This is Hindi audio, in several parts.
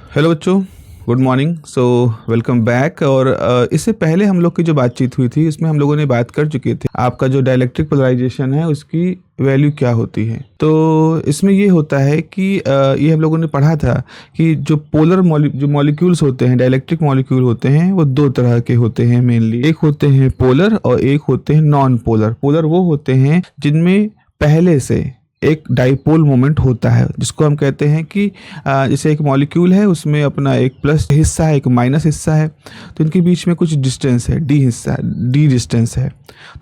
हेलो बच्चों, गुड मॉर्निंग। Welcome back. और इससे पहले हम लोग की जो बातचीत हुई थी उसमें हम लोगों ने बात कर चुके थे आपका जो डाइलेक्ट्रिक पोलराइजेशन है उसकी वैल्यू क्या होती है। तो इसमें ये होता है कि ये हम लोगों ने पढ़ा था कि जो जो मॉलिक्यूल्स होते हैं, डाइलेक्ट्रिक मॉलिक्यूल होते हैं, वो दो तरह के होते हैं मेनली। एक होते हैं पोलर और एक होते हैं नॉन पोलर। पोलर वो होते हैं जिनमें पहले से एक डाइपोल मोमेंट होता है, जिसको हम कहते हैं कि जैसे एक मॉलिक्यूल है, उसमें अपना एक प्लस हिस्सा है, एक माइनस हिस्सा है, तो इनके बीच में कुछ डिस्टेंस है, डी डिस्टेंस है।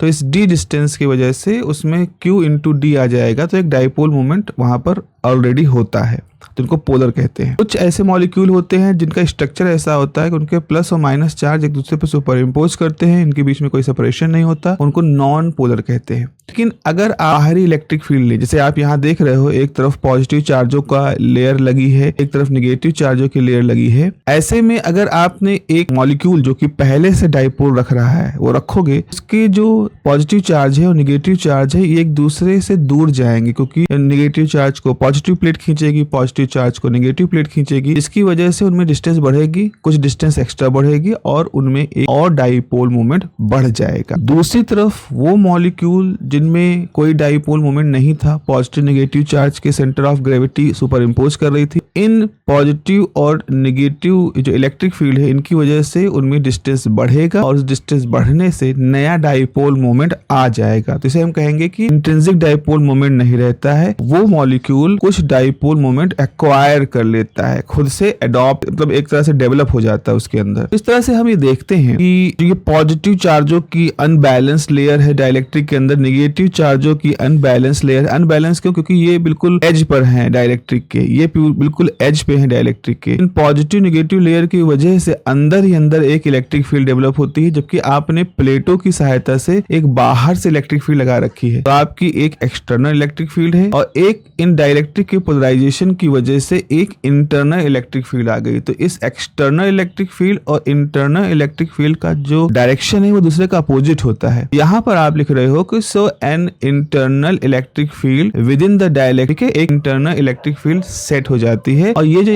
तो इस डी डिस्टेंस की वजह से उसमें Q इंटू डी आ जाएगा, तो एक डाइपोल मोमेंट वहाँ पर ऑलरेडी होता है, तो इनको पोलर कहते हैं। कुछ ऐसे मॉलिक्यूल होते हैं जिनका स्ट्रक्चर ऐसा होता है कि उनके प्लस और माइनस चार्ज एक दूसरे पर सुपर इम्पोज करते हैं, इनके बीच में कोई सेपरेशन नहीं होता, उनको नॉन पोलर कहते हैं। लेकिन अगर बाहरी इलेक्ट्रिक फील्ड ले, जैसे आप यहाँ देख रहे हो, एक तरफ पॉजिटिव चार्जों का लेयर लगी है, एक तरफ निगेटिव चार्जों की लेयर लगी है, ऐसे में अगर आपने एक मॉलिक्यूल जो कि पहले से डाइपोल रख रहा है वो रखोगे, उसके जो पॉजिटिव चार्ज है और निगेटिव चार्ज है ये एक दूसरे से दूर जाएंगे, क्योंकि निगेटिव चार्ज को पॉजिटिव प्लेट खींचेगी, पॉजिटिव चार्ज को नेगेटिव प्लेट खींचेगी। इसकी वजह से उनमें डिस्टेंस बढ़ेगी, कुछ डिस्टेंस एक्स्ट्रा बढ़ेगी और उनमें एक और डाइपोल मोमेंट बढ़ जाएगा। दूसरी तरफ वो मॉलिक्यूल जिनमें कोई डाइपोल मोमेंट नहीं था, पॉजिटिव नेगेटिव चार्ज के centre of gravity super impose कर रही थी, इन पॉजिटिव और नेगेटिव जो इलेक्ट्रिक फील्ड है इनकी वजह से उनमें डिस्टेंस बढ़ेगा और उस डिस्टेंस बढ़ने से नया डाइपोल मोमेंट आ जाएगा। तो इसे हम कहेंगे कि इंट्रिंसिक डाइपोल मोमेंट नहीं रहता है, वो मॉलिक्यूल कुछ डाइपोल मोमेंट एक्वायर कर लेता है, खुद से एडॉप्ट, मतलब एक तरह से डेवलप हो जाता है उसके अंदर। इस तरह से हम ये देखते हैं कि जो ये पॉजिटिव चार्जों की अनबैलेंस लेयर है डाइलेक्ट्रिक के अंदर, नेगेटिव चार्जों की अनबैलेंस लेयर। अनबैलेंस क्यों? क्योंकि ये बिल्कुल एज पर है डाइलेक्ट्रिक के, ये बिल्कुल एज पे है डाइलेक्ट्रिक के। इन पॉजिटिव नेगेटिव लेयर की वजह से अंदर ही अंदर एक इलेक्ट्रिक फील्ड डेवलप होती है, जबकि आपने प्लेटों की सहायता से एक बाहर से इलेक्ट्रिक फील्ड लगा रखी है। तो आपकी एक एक्सटर्नल इलेक्ट्रिक फील्ड है और एक इन डाइलेक्ट्रिक के पोलराइजेशन की वजह से एक इंटरनल इलेक्ट्रिक फील्ड आ गई। तो इस एक्सटर्नल इलेक्ट्रिक फील्ड और इंटरनल इलेक्ट्रिक फील्ड का जो डायरेक्शन है वो दूसरे का अपोजिट होता है। यहाँ पर आप लिख रहे हो कि so an internal electric field within the dielectric, एक इंटरनल इलेक्ट्रिक फील्ड सेट हो जाती है और ये जो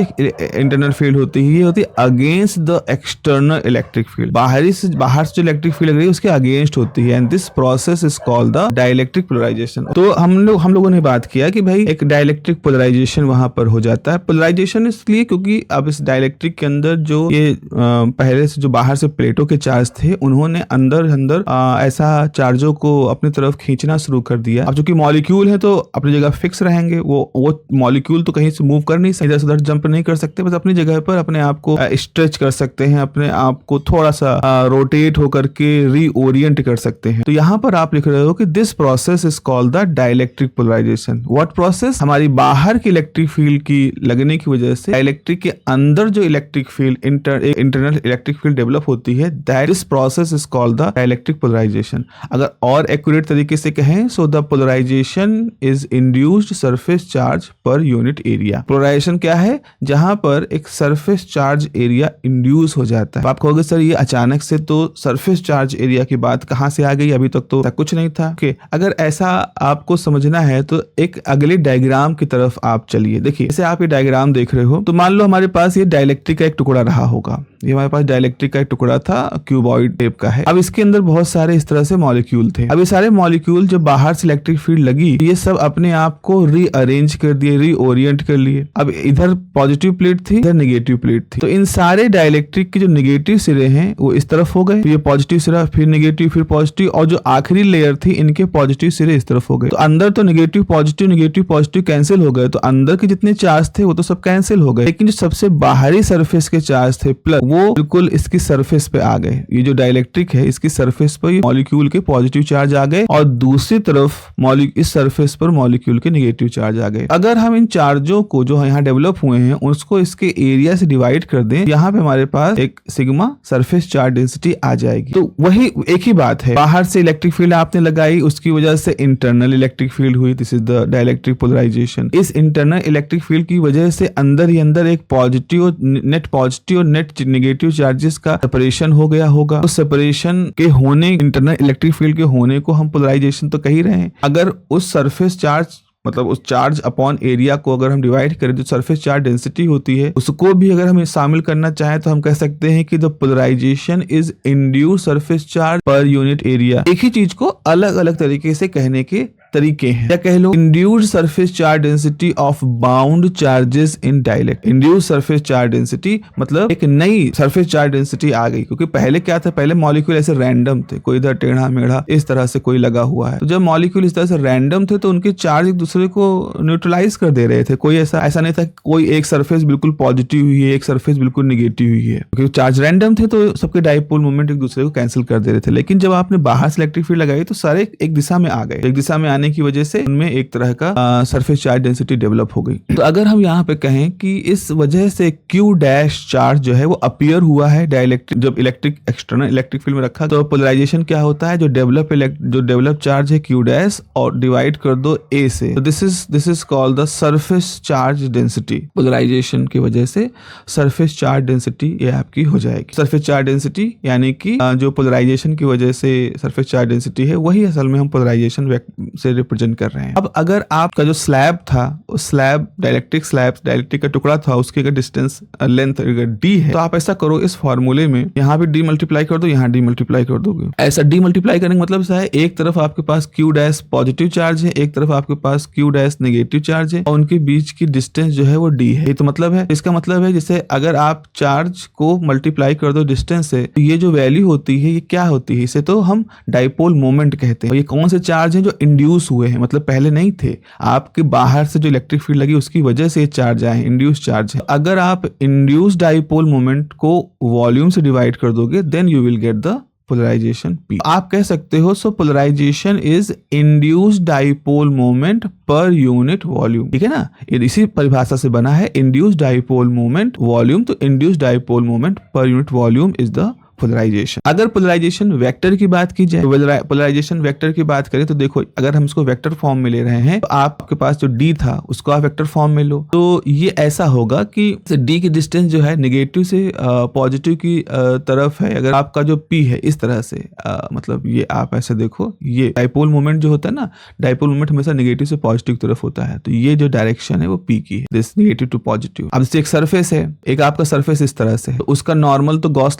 इंटरनल फील्ड होती है ये होती है against the external electric field. बाहर से जो इलेक्ट्रिक फील्ड लग रही है उसके अगेंस्ट होती है, and this process is called the dielectric polarization. तो हम लोगों ने बात किया कि भाई एक डाइलेक्ट्रिक पोलराइजेशन वहां पर हो जाता है। पोलराइजेशन इसलिए क्योंकि अब इस डाइलेक्ट्रिक के अंदर जो ये पहले से जो बाहर से प्लेटों के चार्ज थे उन्होंने अंदर ऐसा चार्जों को अपनी तरफ खींचना शुरू कर दिया। अब चूंकि मॉलिक्यूल है तो अपनी जगह फिक्स रहेंगे, वो मॉलिक्यूल तो कहीं से मूव कर नहीं सकते, इधर से उधर जंप नहीं कर सकते, बस अपनी जगह पर अपने आप को स्ट्रेच कर सकते हैं, अपने आप को थोड़ा सा रोटेट होकर के रीओरिएंट कर सकते हैं। तो यहाँ पर आप लिख रहे हो कि this process is called the dielectric polarization. What process? हमारी बाहर की इलेक्ट्रिक फील्ड की लगने की वजह से डाइलेक्ट्रिक के अंदर जो electric field internal electric field develop होती है, that this process is called the dielectric polarization. अगर और एक्यूरेट तरीके से कहें, so the polarization is induced surface charge per unit area. Polarization क्या है? जहां पर एक सरफेस चार्ज एरिया इंड्यूस हो जाता है। आप कहोगे सर ये अचानक से तो सरफेस चार्ज एरिया की बात कहां से आ गई, अभी तक तो कुछ नहीं था। अगर ऐसा आपको समझना है तो एक अगले डायग्राम की तरफ आप चलिए। देखिए, जैसे आप ये डायग्राम देख रहे हो, तो मान लो हमारे पास ये डाइलेक्ट्रिक का एक टुकड़ा रहा होगा, ये हमारे पास डाइलेक्ट्रिक का एक टुकड़ा था, क्यूबॉइड टाइप का है। अब इसके अंदर बहुत सारे इस तरह से मॉलिक्यूल थे। अब ये सारे मॉलिक्यूल जब बाहर से इलेक्ट्रिक फील्ड लगी, ये सब अपने आप को रीअरेंज कर दिए, रीओरिएंट कर लिए। अब इधर पॉजिटिव प्लेट थी, इधर नेगेटिव प्लेट थी, तो इन सारे डाइलेक्ट्रिक के जो नेगेटिव सिरे हैं वो इस तरफ हो गए, तो ये पॉजिटिव सिरा, फिर नेगेटिव, फिर पॉजिटिव, और जो आखिरी लेयर थी इनके पॉजिटिव सिरे इस तरफ हो गए। तो अंदर तो नेगेटिव पॉजिटिव कैंसिल हो गए, तो अंदर के जितने चार्ज थे वो तो सब कैंसिल हो गए, लेकिन जो सबसे बाहरी सरफेस के चार्ज थे प्लस, वो बिल्कुल इसकी सरफेस पे आ गए। ये जो डाइलेक्ट्रिक है इसकी सरफेस पर मॉलिक्यूल के पॉजिटिव चार्ज आ गए और दूसरी तरफ इस सरफेस पर मॉलिक्यूल के नेगेटिव चार्ज आ गए। अगर हम इन चार्जों को जो यहाँ डेवलप हुए हैं उसको इसके एरिया से डिवाइड कर दें, यहाँ पे हमारे पास एक सिग्मा सरफेस चार्ज डेंसिटी आ जाएगी। तो वही एक ही बात है, बाहर से इलेक्ट्रिक फील्ड आपने लगाई, उसकी वजह से इंटरनल इलेक्ट्रिक फील्ड हुई, this is the dielectric polarization. इस इंटरनल इलेक्ट्रिक फील्ड की वजह से अंदर ही अंदर एक पॉजिटिव और नेट नेगेटिव चार्जेस का सेपरेशन हो गया होगा। उस सेपरेशन के होने, इंटरनल इलेक्ट्रिक फील्ड के होने को हम पोलराइजेशन तो कह ही रहे हैं। अगर उस सरफेस चार्ज मतलब उस चार्ज अपॉन एरिया को अगर हम डिवाइड करें, जो सरफेस चार्ज डेंसिटी होती है उसको भी अगर हम शामिल करना चाहें तो हम कह सकते हैं कि the polarization is induced surface charge per unit area. एक ही चीज को अलग अलग तरीके से कहने के तरीके हैं, या कह लो induced surface charge density of bound charges in dielectric. Induced surface charge density मतलब एक नई सरफेस चार्ज डेंसिटी आ गई, क्योंकि पहले क्या था, पहले मॉलिक्यूल ऐसे रैंडम थे, कोई इधर टेढ़ा मेढ़ा इस तरह से कोई लगा हुआ है। तो जब मॉलिक्यूल इस तरह से रैंडम थे तो उनके चार्ज एक दूसरे को न्यूट्रलाइज कर दे रहे थे। कोई ऐसा नहीं था कोई एक सरफेस बिल्कुल पॉजिटिव हुई है, एक सरफेस बिल्कुल निगेटिव हुई है, क्योंकि चार्ज रैंडम थे तो सबके डाइपोल मोमेंट एक दूसरे को कैंसिल कर दे रहे थे। लेकिन जब आपने बाहर से इलेक्ट्रिक फील्ड लगाई तो सारे एक दिशा में आ गए। एक दिशा में आने की वजह से उनमें एक तरह का सरफेस चार्ज डेंसिटी डेवलप हो गई। तो अगर हम यहाँ पे कहें कि इस वजह से Q डैश चार्ज जो है वो अपीयर हुआ है डाइलेक्ट्रिक, जब इलेक्ट्रिक एक्सटर्नल इलेक्ट्रिक फील्ड में रखा तो पोलराइजेशन क्या होता है, जो डेवलप चार्ज है Q डैश और डिवाइड कर दो A से, तो this is called the surface charge density. Polarization की वजह से सरफेस चार्ज डेंसिटी ये आपकी हो जाएगी। सरफेस चार्ज डेंसिटी यानी कि जो पोलराइजेशन की वजह से सरफेस चार्ज डेंसिटी है वही असल में हम पोलराइजेशन से रिप्रेजेंट कर रहे हैं। अब अगर आपका जो स्लैब था, उस स्लैब डाइलेक्ट्रिक का टुकड़ा था, उसके अगर डिस्टेंस लेंथ अगर d है तो आप ऐसा करो, इस फॉर्मूले में यहाँ पे d मल्टीप्लाई कर दो, यहाँ d मल्टीप्लाई कर दोगे। ऐसा d मल्टीप्लाई करने का मतलब ऐसा है, एक तरफ आपके पास Q डैश पॉजिटिव चार्ज है, एक तरफ आपके पास Q डैश नेगेटिव चार्ज है और उनके बीच की डिस्टेंस जो है वो d है। ये तो मतलब है, इसका मतलब है जैसे अगर आप चार्ज को मल्टीप्लाई कर दो डिस्टेंस से तो ये जो वैल्यू होती है ये क्या होती है, इसे तो हम डाइपोल मोमेंट कहते हैं। और ये कौन से चार्ज हैं जो इंड्यूस हुए हैं, मतलब पहले नहीं थे, आपके बाहर से जो इलेक्ट्रिक फील्ड लगी उसकी वजह से ये चार्ज आए, इंड्यूस चार्ज है। अगर आप इंड्यूस डाइपोल मोमेंट को वॉल्यूम से डिवाइड कर दोगे then you will get the polarization P। आप कह सकते हो so polarization is induced dipole moment per unit volume, ठीक है ना। इसी परिभाषा से बना है इंड्यूस्ड डाइपोल मोमेंट वॉल्यूम, तो induced dipole moment per unit volume is the polarization. अगर पोलराइजेशन वेक्टर की बात की जाए, पोलराइजेशन वेक्टर की बात करें तो देखो, अगर हम इसको वेक्टर फॉर्म में ले रहे हैं तो आपके पास जो d था उसको आप वेक्टर फॉर्म में लो, तो ये ऐसा होगा कि d की डिस्टेंस जो है नेगेटिव से पॉजिटिव की तरफ है। अगर आपका जो p है इस तरह से मतलब ये आप ऐसे देखो, ये डाइपोल मोमेंट जो होता है ना, डाइपोल मोमेंट हमेशा नेगेटिव से पॉजिटिव की तरफ होता है, तो ये जो डायरेक्शन है वो p की है, दिस नेगेटिव टू पॉजिटिव। अब जैसे एक सरफेस है, एक आपका सरफेस इस तरह से है, उसका नॉर्मल तो गॉस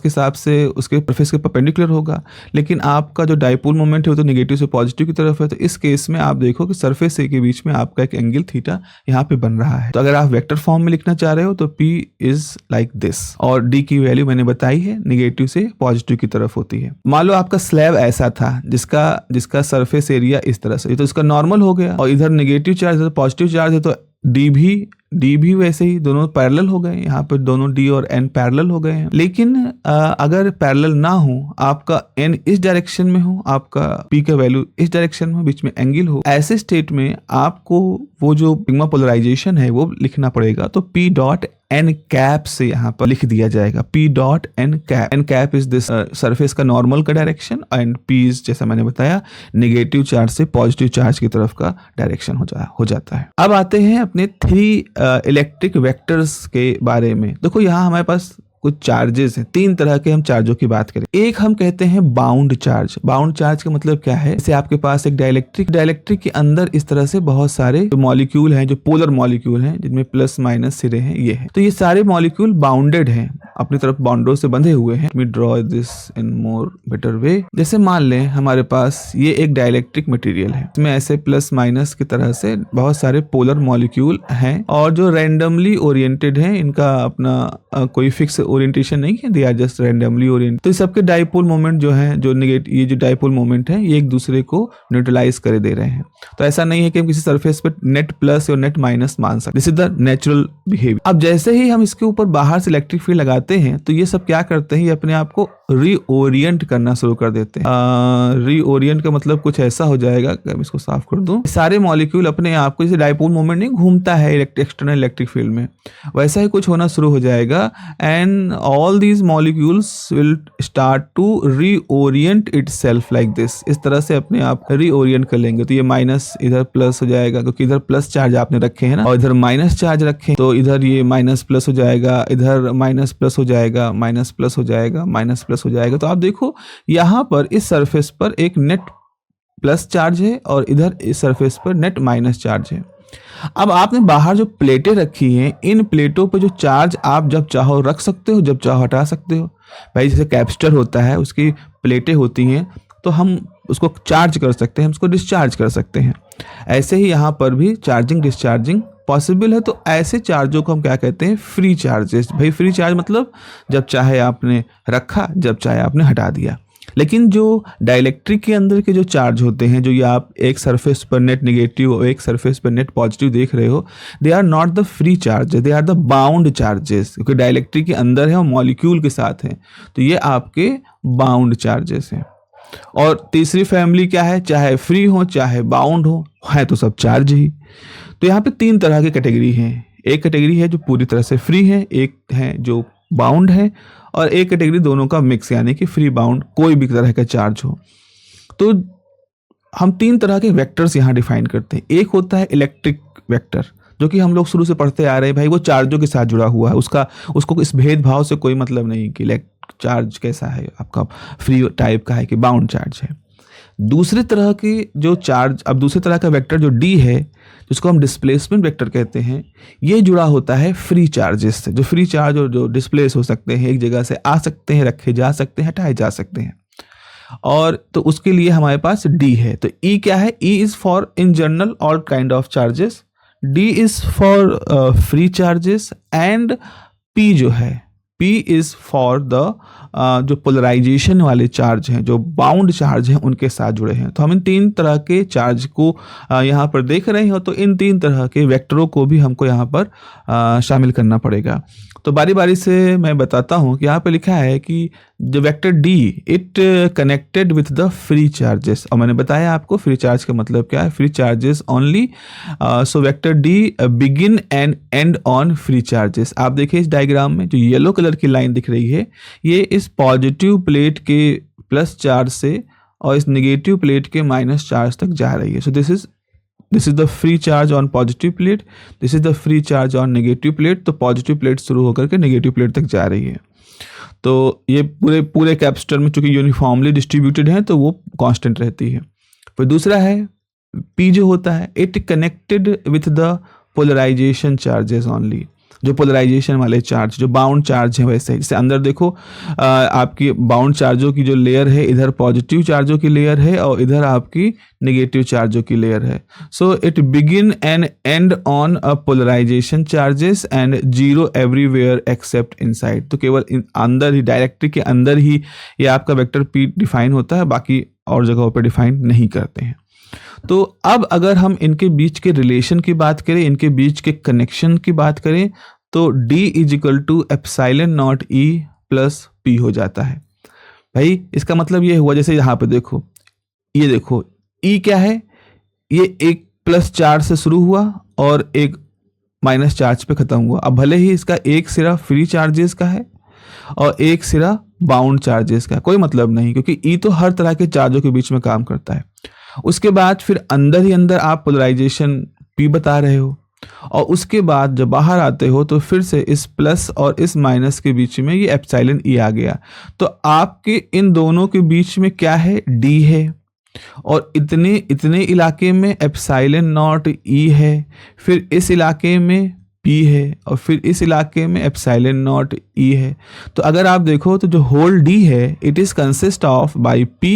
के हिसाब से उसके सरफेस के परपेंडिकुलर होगा, लेकिन आपका जो डाइपोल मोमेंट है वो तो नेगेटिव से पॉजिटिव की तरफ है। तो इस केस में आप देखो कि सरफेस ए के बीच में आपका एक एंगल थीटा यहाँ पे बन रहा है। तो अगर आप वेक्टर फॉर्म में लिखना चाह रहे हो तो P इज लाइक दिस, और D की वैल्यू मैंने बताई है नेगेटिव से पॉजिटिव की तरफ होती है। मान लो आपका स्लैब ऐसा था जिसका सरफेस एरिया इस तरह से, तो इसका नॉर्मल हो गया और इधर नेगेटिव चार्ज है, पॉजिटिव चार्ज है, तो D भी वैसे ही दोनों पैरेलल हो गए, यहाँ पे दोनों D और N पैरेलल हो गए हैं। लेकिन अगर पैरेलल ना हो, आपका N इस डायरेक्शन में हो, आपका P का वैल्यू इस डायरेक्शन में, बीच में एंगल हो, ऐसे स्टेट में आपको वो जो सिग्मा पोलराइजेशन है वो लिखना पड़ेगा। तो P डॉट एन कैप से यहाँ पर लिख दिया जाएगा, P dot N cap. N cap is this surface का नॉर्मल का डायरेक्शन एंड P इज, जैसा मैंने बताया, नेगेटिव चार्ज से पॉजिटिव चार्ज की तरफ का डायरेक्शन हो जाता है। अब आते हैं अपने 3 इलेक्ट्रिक वेक्टर्स के बारे में। देखो यहाँ हमारे पास कुछ चार्जेस हैं, 3 तरह के हम चार्जों की बात करें। एक हम कहते हैं बाउंड चार्ज। बाउंड चार्ज का मतलब क्या है, जैसे आपके पास एक डाइलेक्ट्रिक के अंदर इस तरह से बहुत सारे जो मॉलिक्यूल हैं, जो पोलर मॉलिक्यूल हैं, जिनमें प्लस माइनस सिरे हैं, ये है। तो ये सारे मॉलिक्यूल बाउंडेड हैं, अपनी तरफ बाउंडो से बंधे हुए हैं। Me draw this in more better way. जैसे मान लें हमारे पास ये एक डाइलेक्ट्रिक मटेरियल है, इसमें ऐसे प्लस माइनस की तरह से बहुत सारे पोलर मॉलिक्यूल हैं और जो रैंडमली ओरिएंटेड हैं, इनका अपना कोई फिक्स ओरिएंटेशन नहीं है, they are just randomly oriented. तो सबके डाइपोल मोमेंट जो है, जो नेगेटिव, ये जो डाइपोल मोमेंट है, ये एक दूसरे को न्यूट्रलाइज कर दे रहे हैं। तो ऐसा नहीं है कि हम किसी सरफेस पे नेट प्लस और नेट माइनस मान सकते, this is the natural behaviour. अब जैसे ही हम इसके ऊपर बाहर से इलेक्ट्रिक फील्ड लगाते हैं तो ये सब क्या करते हैं, ये अपने आप को रीओरिएंट करना शुरू कर देते हैं। रीओरिएंट का मतलब कुछ ऐसा हो जाएगा, मैं इसको साफ कर दूं, सारे मॉलिक्यूल अपने आप को, जैसे डाइपोल मोमेंट नहीं घूमता है एक्सटर्नल इलेक्ट्रिक फील्ड में, वैसा ही कुछ होना शुरू हो जाएगा and all these molecules will start to reorient itself like this. इस तरह से अपने आप रीओरिएंट कर लेंगे। तो ये माइनस इधर प्लस हो जाएगा, क्योंकि इधर प्लस चार्ज आपने रखे हैं ना, और इधर माइनस चार्ज रखे, तो इधर ये माइनस प्लस हो जाएगा, इधर माइनस प्लस हो जाएगा, माइनस प्लस हो जाएगा, माइनस प्लस हो जाएगा। तो आप देखो यहाँ पर इस सरफेस पर एक नेट प्लस चार्ज है और इधर इस सरफेस पर नेट माइनस चार्ज है। अब आपने बाहर जो प्लेटें रखी हैं, इन प्लेटों पर जो चार्ज आप जब चाहो रख सकते हो, जब चाहो हटा सकते हो। भाई जैसे कैप्स्टर होता है, उसकी प्लेटें होती हैं, तो हम उसको चार्ज कर सकते हैं, हम उसको डिस्चार्ज कर सकते हैं। ऐसे ही यहाँ पर भी चार्जिंग डिस्चार्जिंग पॉसिबल है। तो ऐसे चार्जों को हम क्या कहते हैं? Free charges. भाई फ्री चार्ज मतलब जब चाहे आपने रखा, जब चाहे आपने हटा दिया। लेकिन जो डाइलेक्ट्रिक के अंदर के जो चार्ज होते हैं, जो ये आप एक सरफेस पर नेट नेगेटिव और एक सरफेस पर नेट पॉजिटिव देख रहे हो, they are not the free charges, they are the bound charges. क्योंकि डाइलेक्ट्रिक के अंदर है और मॉलिक्यूल के साथ है, तो ये आपके बाउंड चार्जेस हैं। और तीसरी फैमिली क्या है? चाहे फ्री हो चाहे बाउंड हो, है तो सब चार्ज ही। तो यहाँ पे तीन तरह की कैटेगरी हैं। एक कैटेगरी है जो पूरी तरह से फ्री है, एक है जो बाउंड है, और एक कैटेगरी दोनों का मिक्स, यानी कि फ्री बाउंड कोई भी तरह का चार्ज हो। तो हम तीन तरह के वेक्टर्स यहाँ डिफाइन करते हैं। एक होता है इलेक्ट्रिक वेक्टर, जो कि हम लोग शुरू से पढ़ते आ रहे हैं। भाई वो चार्जों के साथ जुड़ा हुआ है, उसको इस भेदभाव से कोई मतलब नहीं कि चार्ज कैसा है, आपका फ्री टाइप का है कि बाउंड चार्ज है। दूसरे तरह की जो चार्ज, अब दूसरे तरह का वेक्टर जो डी है, जिसको हम डिस्प्लेसमेंट वेक्टर कहते हैं, ये जुड़ा होता है फ्री चार्जेस से। जो फ्री चार्ज और जो डिस्प्लेस हो सकते हैं, एक जगह से आ सकते हैं, रखे जा सकते हैं, हटाए जा सकते हैं। और तो उसके लिए हमारे पास डी है। तो ई क्या है? E is for in general all kind of charges, D is for free charges, and P जो है, P इज फॉर द जो पोलराइजेशन वाले चार्ज हैं, जो बाउंड चार्ज हैं, उनके साथ जुड़े हैं। तो हम इन तीन तरह के चार्ज को यहाँ पर देख रहे हैं, तो इन तीन तरह के वेक्टरों को भी हमको यहाँ पर शामिल करना पड़ेगा। तो बारी बारी से मैं बताता हूँ कि यहाँ पे लिखा है कि जो vector D, it connected with the free charges. और मैंने बताया आपको फ्री चार्ज का मतलब क्या है, free charges only. So vector D begin and end on free charges. आप देखिए इस डायग्राम में जो येलो कलर की लाइन दिख रही है, ये इस पॉजिटिव प्लेट के प्लस चार्ज से और इस नेगेटिव प्लेट के माइनस चार्ज तक जा रही है। So this is the free charge on positive plate, this is the free charge on negative plate. तो पॉजिटिव प्लेट शुरू होकर के नेगेटिव प्लेट तक जा रही है। तो ये पूरे कैपेसिटर में चूंकि यूनिफॉर्मली डिस्ट्रीब्यूटेड है, तो वो कांस्टेंट रहती है। फिर दूसरा है पी जो होता है, it connected with the polarization charges only. जो पोलराइजेशन वाले चार्ज, जो बाउंड चार्ज है, वैसे जैसे अंदर देखो आपकी बाउंड चार्जों की जो लेयर है, इधर पॉजिटिव चार्जों की लेयर है और इधर आपकी नेगेटिव चार्जों की लेयर है। So it begin and end on a polarization charges and zero everywhere except inside. तो केवल अंदर ही, डायरेक्ट्रिक के अंदर ही ये आपका वेक्टर पी डिफाइन होता है, बाकी और जगहों पर डिफाइन नहीं करते हैं। तो अब अगर हम इनके बीच के रिलेशन की बात करें, इनके बीच के कनेक्शन की बात करें, तो D is equal to epsilon naught E plus P हो जाता है। भाई इसका मतलब ये हुआ, जैसे यहाँ पे देखो, ये देखो E क्या है, ये एक प्लस चार्ज से शुरू हुआ और एक माइनस चार्ज पे खत्म हुआ। अब भले ही इसका एक सिरा फ्री चार्जेस का है और एक सिरा बाउंड चार्जेस का, कोई मतलब नहीं, क्योंकि E तो हर तरह के चार्जों के बीच में काम करता है। उसके बाद फिर अंदर ही अंदर आप पोलराइजेशन P बता रहे हो, और उसके बाद जब बाहर आते हो तो फिर से इस प्लस और इस माइनस के बीच में ये एप्सिलॉन E आ गया। तो आपके इन दोनों के बीच में क्या है? D है, और इतने इलाके में एप्सिलॉन नॉट E है, फिर इस इलाके में P है, और फिर इस इलाके में एप्सिलॉन नॉट E है। तो अगर आप देखो तो जो होल D है, it is consist of by P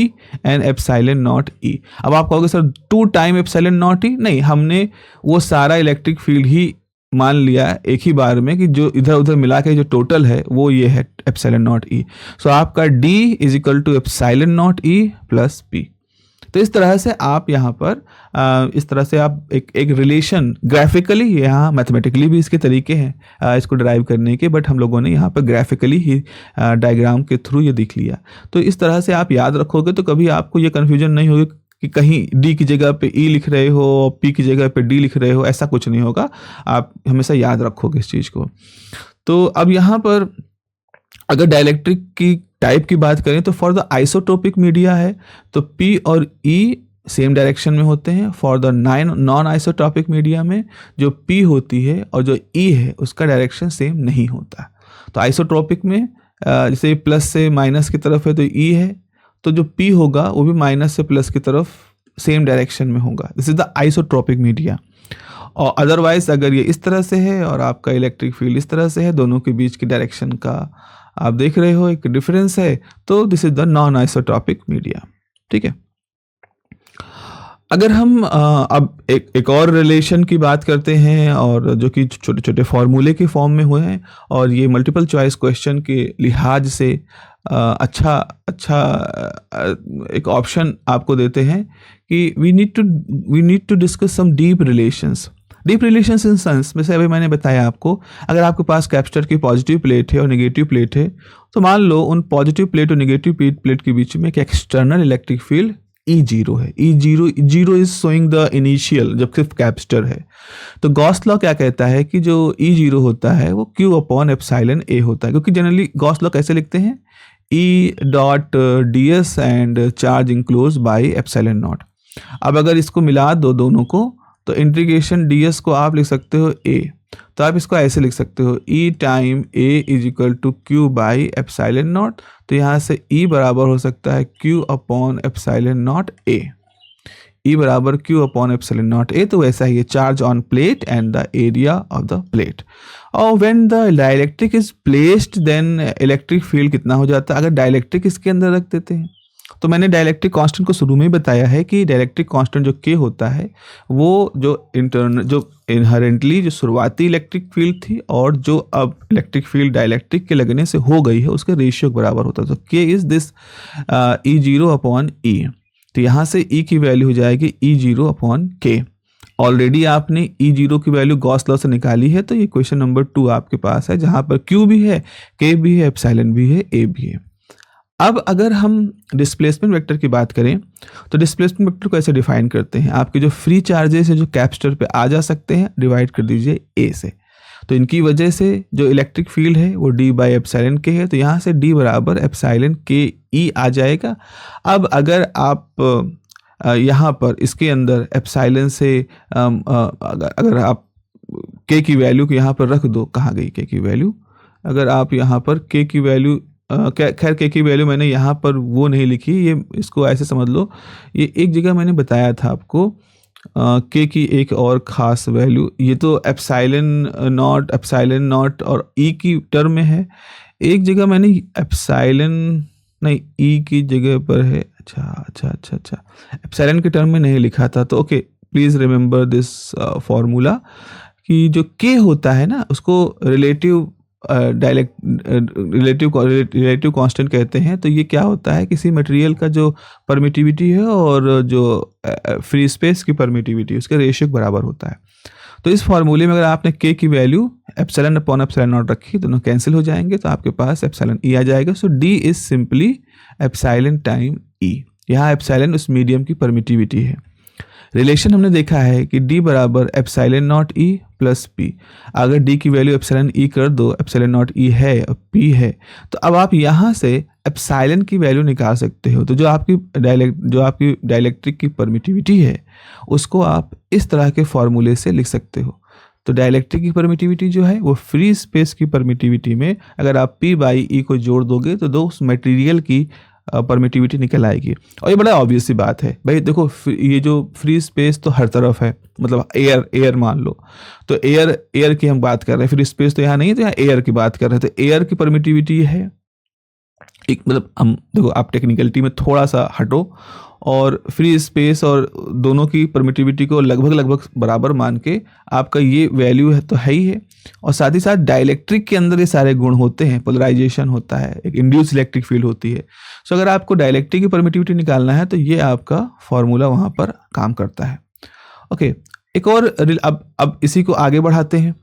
and epsilon naught E। अब आप कहोगे sir 2 time epsilon naught E, नहीं, हमने वो सारा इलेक्ट्रिक फील्ड ही मान लिया एक ही बार में कि जो इधर उधर मिला के जो टोटल है वो ये है एप्सिलॉन नॉट E। सो आपका D is equal to epsilon naught E plus P। तो इस तरह से आप यहाँ पर इस तरह से आप एक रिलेशन ग्राफिकली, यहाँ मैथमेटिकली भी इसके तरीके हैं इसको ड्राइव करने के, बट हम लोगों ने यहाँ पर ग्राफिकली ही डायग्राम के थ्रू ये दिख लिया। तो इस तरह से आप याद रखोगे तो कभी आपको ये कन्फ्यूजन नहीं होगी कि कहीं D की जगह पे E लिख रहे हो और P की जगह पे D लिख रहे हो, ऐसा कुछ नहीं होगा। आप हमेशा याद रखोगे इस चीज़ को। तो अब यहाँ पर अगर डाइलेक्ट्रिक की टाइप की बात करें तो फॉर द आइसोटोपिक मीडिया है तो P और E सेम डायरेक्शन में होते हैं। For the non isotopic media में जो P होती है और जो E है उसका डायरेक्शन सेम नहीं होता। तो आइसोट्रोपिक में जैसे प्लस से माइनस की तरफ है तो E है, तो जो P होगा वो भी माइनस से प्लस की तरफ सेम डायरेक्शन में होगा। This is the isotropic media. और अदरवाइज अगर ये इस तरह से है और आपका इलेक्ट्रिक फील्ड इस तरह से है, दोनों के बीच की डायरेक्शन का आप देख रहे हो एक डिफरेंस है, तो this is the non isotropic media. ठीक है। अगर हम अब एक और रिलेशन की बात करते हैं, और जो कि छोटे छोटे फॉर्मूले के फॉर्म में हुए हैं, और ये मल्टीपल चॉइस क्वेश्चन के लिहाज से अच्छा एक ऑप्शन आपको देते हैं कि we need to discuss some deep relations. Deep relations इन सेंस में से अभी मैंने बताया आपको, अगर आपके पास कैपेसिटर की पॉजिटिव प्लेट है और नेगेटिव प्लेट है, तो मान लो उन पॉजिटिव प्लेट और नेगेटिव प्लेट के बीच में एक एक्सटर्नल इलेक्ट्रिक फील्ड E0 है। E0 is showing the initial, जब सिर्फ कैपेसिटर है। तो गॉस लॉ क्या कहता है कि जो E0 होता है वो Q अपॉन एप्सिलॉन A होता है, क्योंकि जनरली गॉस लॉ कैसे लिखते हैं, E dot ds and charge enclose by epsilon not. अब अगर इसको मिला दो दोनों को, तो इंटीग्रेशन ds को आप लिख सकते हो A, तो आप इसको ऐसे लिख सकते हो E time A is equal to Q by epsilon naught. तो यहाँ से E बराबर हो सकता है Q upon epsilon naught A। E बराबर Q upon epsilon naught A, तो वैसा ही है, charge on plate and the area of the plate. और when the dielectric is placed, then electric field कितना हो जाता है। अगर डाइलेक्ट्रिक इसके अंदर रख देते हैं, तो मैंने डाइलेक्ट्रिक कांस्टेंट को शुरू में ही बताया है कि डाइलेक्ट्रिक कांस्टेंट जो K होता है, वो जो इनहेरेंटली जो शुरुआती इलेक्ट्रिक फील्ड थी और जो अब इलेक्ट्रिक फील्ड डाइलेक्ट्रिक के लगने से हो गई है, उसके रेशियो के बराबर होता है। तो K is this E0 upon E। तो यहाँ से E की वैल्यू हो जाएगी E0 अपॉन K। ऑलरेडी आपने E0 की वैल्यू गॉस लॉ से निकाली है, तो ये क्वेश्चन नंबर 2 आपके पास है, जहाँ पर Q भी है, K भी है, एप्सिलॉन भी है, A भी है। अब अगर हम डिस्प्लेसमेंट वेक्टर की बात करें, तो डिस्प्लेसमेंट वेक्टर को ऐसे डिफाइन करते हैं, आपके जो फ्री चार्जेस है जो कैपेसिटर पे आ जा सकते हैं, डिवाइड कर दीजिए A से। तो इनकी वजह से जो इलेक्ट्रिक फील्ड है वो D बाई एप्सिलॉन K है, तो यहाँ से D बराबर एप्सिलॉन K E आ जाएगा। अब अगर आप यहाँ पर इसके अंदर एप्सिलॉन से अगर आप K की वैल्यू को यहाँ पर रख दो, कहाँ गई K की वैल्यू, अगर आप यहाँ पर K की वैल्यू खैर K की वैल्यू मैंने यहाँ पर वो नहीं लिखी, ये इसको ऐसे समझ लो, ये एक जगह मैंने बताया था आपको K की एक और ख़ास वैल्यू, ये तो एप्सिलॉन नॉट और E की टर्म में है। एक जगह मैंने एप्सिलॉन नहीं, E की जगह पर है, अच्छा एप्सिलॉन के टर्म में नहीं लिखा था। तो okay, please remember this formula कि जो K होता है ना, उसको रिलेटिव कांस्टेंट कहते हैं। तो ये क्या होता है, किसी मटेरियल का जो परमिटिविटी है और जो फ्री स्पेस की परमिटिविटी, उसके रेशियो बराबर होता है। तो इस फॉर्मूले में अगर आपने K की value epsilon upon epsilon not रखी, दोनों कैंसिल हो जाएंगे, तो आपके पास एप्सिलॉन E आ जाएगा। सो D is simply epsilon time E। यहाँ एप्सिलॉन उस मीडियम की परमिटिविटी है। रिलेशन हमने देखा है कि D बराबर epsilon naught E plus P। अगर D की वैल्यू एप्सिलॉन E कर दो, एप्सिलॉन नॉट E है और P है, तो अब आप यहाँ से एप्सिलॉन की वैल्यू निकाल सकते हो। तो जो आपकी डाइलेक्ट्रिक की परमिटिविटी है, उसको आप इस तरह के फॉर्मूले से लिख सकते हो। तो डाइलेक्ट्रिक की परमिटिविटी जो है वो फ्री स्पेस की परमिटिविटी में अगर आप P बाई E को जोड़ दोगे, तो दो उस मटेरियल की परमिटिविटी निकल आएगी। और ये बड़ा ऑब्वियस सी बात है भाई, देखो ये जो फ्री स्पेस तो हर तरफ है, मतलब एयर मान लो, तो एयर की हम बात कर रहे हैं, फ्री स्पेस तो यहाँ नहीं है, तो यहाँ एयर की बात कर रहे थे। एयर की परमिटिविटी है एक, मतलब हम देखो, आप टेक्निकलिटी में थोड़ा सा हटो और फ्री स्पेस और दोनों की परमिटिविटी को लगभग बराबर मान के आपका ये वैल्यू है तो है ही है। और साथ ही साथ डाइलेक्ट्रिक के अंदर ये सारे गुण होते हैं, पोलराइजेशन होता है, एक इंड्यूस इलेक्ट्रिक फील्ड होती है। सो अगर आपको डाइलेक्ट्रिक की परमिटिविटी निकालना है, तो ये आपका फॉर्मूला वहाँ पर काम करता है। ओके, एक और अब इसी को आगे बढ़ाते हैं।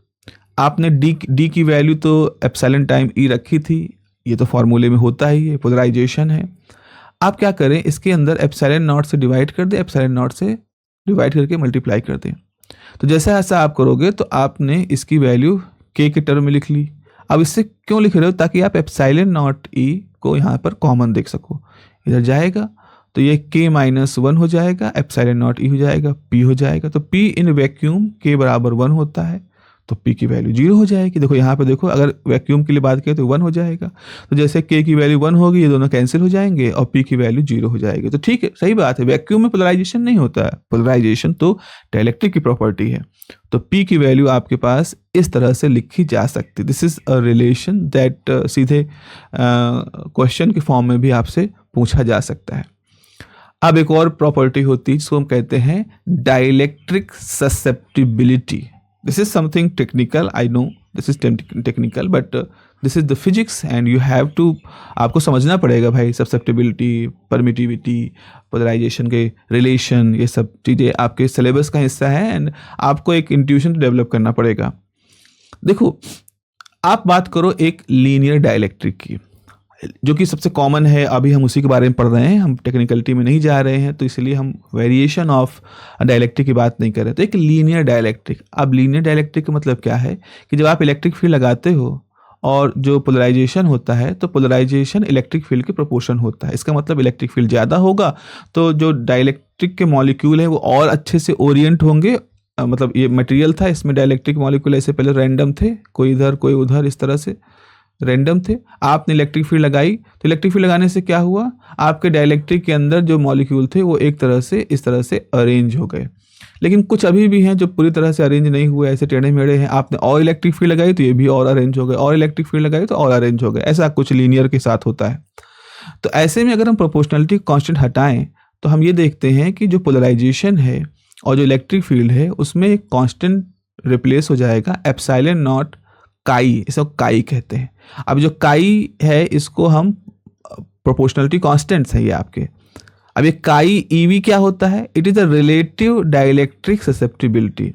आपने डी की वैल्यू तो एप्सिलॉन टाइम E रखी थी, ये तो फॉर्मूले में होता ही है, पोलराइजेशन है। आप क्या करें, इसके अंदर एप्सिलॉन नॉट से डिवाइड कर दें, एप्सिलॉन नॉट से डिवाइड करके मल्टीप्लाई कर दें। तो जैसा ऐसा आप करोगे, तो आपने इसकी वैल्यू K के टर्म में लिख ली। अब इससे क्यों लिख रहे हो, ताकि आप एप्सिलॉन नॉट E को यहाँ पर कॉमन देख सको। इधर जाएगा तो ये K-1 हो जाएगा, एप्सिलॉन नॉट E हो जाएगा, P हो जाएगा। तो P इन वैक्यूम K बराबर 1 होता है, तो P की वैल्यू 0 हो जाएगी। देखो यहाँ पे देखो, अगर वैक्यूम के लिए बात करें तो 1 हो जाएगा। तो जैसे K की वैल्यू 1 होगी, ये दोनों कैंसिल हो जाएंगे और P की वैल्यू 0 हो जाएगी। तो ठीक है, सही बात है, वैक्यूम में पोलराइजेशन नहीं होता है, पोलराइजेशन तो डाइलेक्ट्रिक की प्रॉपर्टी है। तो P की वैल्यू आपके पास इस तरह से लिखी जा सकती है। This is a relation that सीधे क्वेश्चन के फॉर्म में भी आपसे पूछा जा सकता है। अब एक और प्रॉपर्टी होती है जिसको हम कहते हैं dielectric susceptibility. This is something technical, I know this is technical, but this is the physics and you have to, आपको समझना पड़ेगा भाई। ससेप्टिबिलिटी, परमिटिविटी, पोलराइजेशन के रिलेशन, ये सब चीज़ें आपके सिलेबस का हिस्सा है एंड आपको एक इंट्यूशन डेवलप करना पड़ेगा। देखो, आप बात करो एक लीनियर डाइलेक्ट्रिक की, जो कि सबसे कॉमन है, अभी हम उसी के बारे में पढ़ रहे हैं, हम टेक्निकलिटी में नहीं जा रहे हैं, तो इसलिए हम वेरिएशन ऑफ डाइलेक्ट्रिक की बात नहीं कर रहे। तो एक लीनियर डाइलेक्ट्रिक, अब लीनियर डाइलेक्ट्रिक का मतलब क्या है कि जब आप इलेक्ट्रिक फील्ड लगाते हो और जो पोलराइजेशन होता है, तो पोलराइजेशन इलेक्ट्रिक फील्ड के प्रोपोर्शन होता है। इसका मतलब इलेक्ट्रिक फील्ड ज़्यादा होगा तो जो डाइलेक्ट्रिक के मॉलिक्यूल हैं वो और अच्छे से ओरिएंट होंगे। मतलब ये मटेरियल था, इसमें डाइलेक्ट्रिक मॉलिक्यूल ऐसे पहले रैंडम थे, कोई इधर कोई उधर, इस तरह से रैंडम थे। आपने इलेक्ट्रिक फील्ड लगाई, तो इलेक्ट्रिक फील्ड लगाने से क्या हुआ, आपके डाइलेक्ट्रिक के अंदर जो मॉलिक्यूल थे वो एक तरह से इस तरह से अरेंज हो गए। लेकिन कुछ अभी भी हैं जो पूरी तरह से अरेंज नहीं हुए, ऐसे टेढ़े मेढ़े हैं। आपने और इलेक्ट्रिक फील्ड लगाई तो ये भी और अरेंज हो गए, और इलेक्ट्रिक फील्ड लगाई तो और अरेंज हो गए। ऐसा कुछ लीनियर के साथ होता है। तो ऐसे में अगर हम प्रोपोर्शनलिटी कांस्टेंट हटाएं तो हम ये देखते हैं कि जो पोलराइजेशन है और जो इलेक्ट्रिक फील्ड है उसमें एक कांस्टेंट रिप्लेस हो जाएगा, एप्सिलॉन नॉट काई, इसको काई कहते हैं। अब जो काई है इसको हम प्रोपोर्शनलिटी कांस्टेंट्स है ये आपके। अब ये काई ईवी क्या होता है, it is a relative dielectric susceptibility.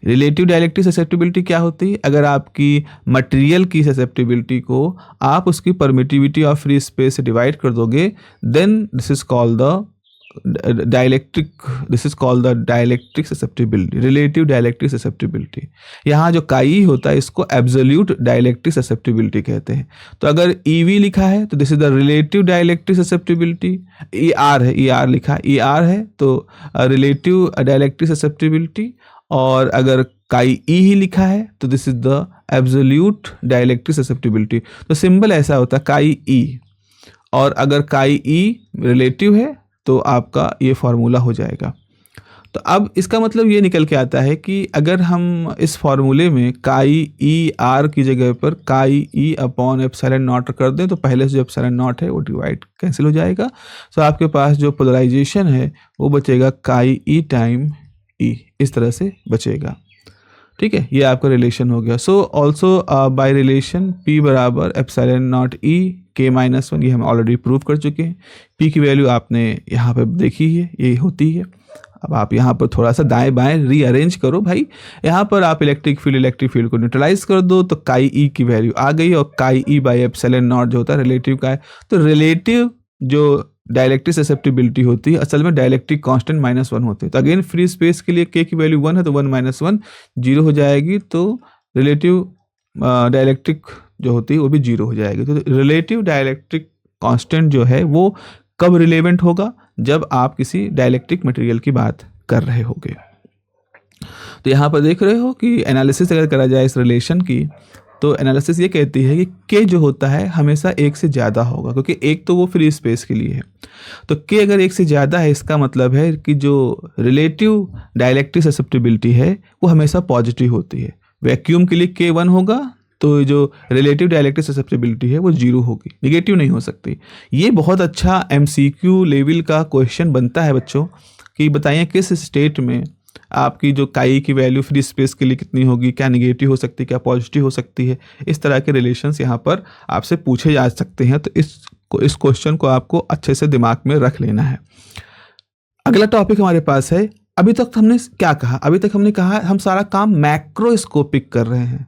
Relative dielectric susceptibility क्या होती है, अगर आपकी मटेरियल की ससेप्टिबिलिटी को आप उसकी परमिटिविटी ऑफ फ्री स्पेस से डिवाइड कर दोगे, then this is called the dielectric, this is called the dielectric susceptibility, relative dielectric susceptibility. यहाँ जो काई होता है इसको एब्सोल्यूट डाइलेक्ट्रिक ससेप्टिबिलिटी कहते हैं। तो अगर ईवी लिखा है तो this is the relative dielectric susceptibility. E R है, ई आर लिखा, ई आर है तो रिलेटिव डाइलेक्ट्रिक ससेप्टिबिलिटी। और अगर काई ई ही लिखा है तो this is the absolute dielectric susceptibility. तो सिंबल ऐसा होता है काई ई, और अगर काई ई रिलेटिव है तो आपका ये फार्मूला हो जाएगा। तो अब इसका मतलब ये निकल के आता है कि अगर हम इस फार्मूले में काई ई आर की जगह पर काई ई अपॉन एप्सिलॉन नॉट कर दें तो पहले से जो एप्सिलॉन नॉट है वो डिवाइड कैंसिल हो जाएगा। तो आपके पास जो पोलराइजेशन है वो बचेगा काई ई टाइम ई, इस तरह से बचेगा। ठीक है, ये आपका रिलेशन हो गया। So also by relation P बराबर एप्सिलॉन नॉट ई K-1, ये हम ऑलरेडी प्रूव कर चुके हैं। P की वैल्यू आपने यहाँ पे देखी है, ये होती है। अब आप यहाँ पर थोड़ा सा दाएं बाएं रीअरेंज करो भाई। यहाँ पर आप इलेक्ट्रिक फील्ड को न्यूट्रलाइज कर दो तो काई ई की वैल्यू आ गई, और काई ई बाई एप्सिलॉन नॉट जो होता है रिलेटिव का है। तो रिलेटिव जो डाइलेक्ट्रिक ससेप्टिबिलिटी होती है असल में डाइलेक्ट्रिक कांस्टेंट -1 होती है। तो अगेन फ्री स्पेस के लिए K की वैल्यू 1 है तो 1 - 1 0 हो जाएगी। तो रिलेटिव डाइलेक्ट्रिक जो होती है वो भी 0 हो जाएगी। तो रिलेटिव डाइलेक्ट्रिक कांस्टेंट जो है वो कब रिलेवेंट होगा, जब आप किसी डाइलेक्ट्रिक मटेरियल की बात कर रहे होगे। तो यहाँ पर देख रहे हो कि एनालिसिस अगर करा जाए इस रिलेशन की, तो एनालिसिस ये कहती है कि K जो होता है हमेशा 1 से ज़्यादा होगा, क्योंकि एक तो वो फ्री स्पेस के लिए है। तो K अगर 1 से ज़्यादा है इसका मतलब है कि जो रिलेटिव डाइलेक्ट्रिक ससेप्टिबिलिटी है वो हमेशा पॉजिटिव होती है। वैक्यूम के लिए K 1 होगा तो जो रिलेटिव डाइलेक्ट्रिक ससेप्टिबिलिटी है वो 0 होगी, निगेटिव नहीं हो सकती। ये बहुत अच्छा MCQ लेवल का क्वेश्चन बनता है बच्चों कि बताइए किस स्टेट में आपकी जो काई की वैल्यू फ्री स्पेस के लिए कितनी होगी, क्या निगेटिव हो सकती है, क्या पॉजिटिव हो सकती है। इस तरह के रिलेशंस यहाँ पर आपसे पूछे जा सकते हैं। तो इस क्वेश्चन को आपको अच्छे से दिमाग में रख लेना है। अगला टॉपिक हमारे पास है, अभी तक हमने क्या कहा, अभी तक हमने कहा हम सारा काम मैक्रोस्कोपिक कर रहे हैं।